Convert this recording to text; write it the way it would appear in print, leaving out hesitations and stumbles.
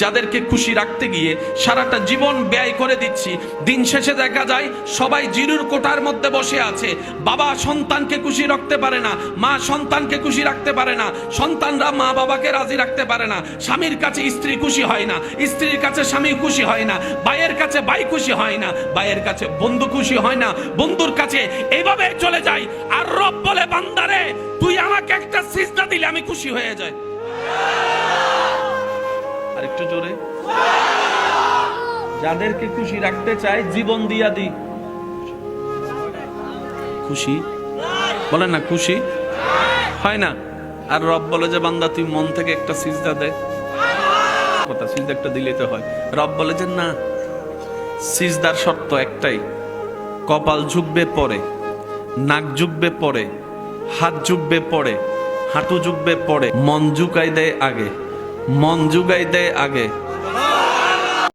যাদেরকে খুশি রাখতে গিয়ে সারাটা জীবন ব্যয় করে দিচ্ছি, দিন শেষে দেখা যায় সবাই জিরুর কোটার মধ্যে বসে আছে। বাবা সন্তানকে খুশি রাখতে পারে না, মা সন্তানকে খুশি রাখতে পারে না, সন্তানরা মা বাবাকে রাজি রাখতে পারে না, স্বামীর কাছে স্ত্রী খুশি হয় না, স্ত্রীর কাছে স্বামী খুশি হয় না, ভাইয়ের কাছে ভাই খুশি হয় না, ভাইয়ের কাছে বন্ধু খুশি হয় না, বন্ধুর কাছে এইভাবে চলে যায়। আর রব বলে, বান্দারে তুই আমাকে একটা সিজদা দিলে আমি খুশি হয়ে যাই। আরেকটু জোরে, যাদেরকে খুশি রাখতে চাই জীবন দিয়া দি। খুশি বলেন না, খুশি হয় না। আর রব বলে যে বান্দা তুই মন থেকে একটা সিজদা দে, কথা সিজদা একটা দিলেই তো হয়। রব বলে যে না, সিজদার শর্ত একটাই, কপাল ঝুঁকবে পরে, নাক ঝুঁকবে পরে, হাত ঝুঁকবে পরে, হাঁটু ঝুঁকবে পরে, মন ঝুঁকাই দেয় আগে, মন জুগাই দেয় আগে,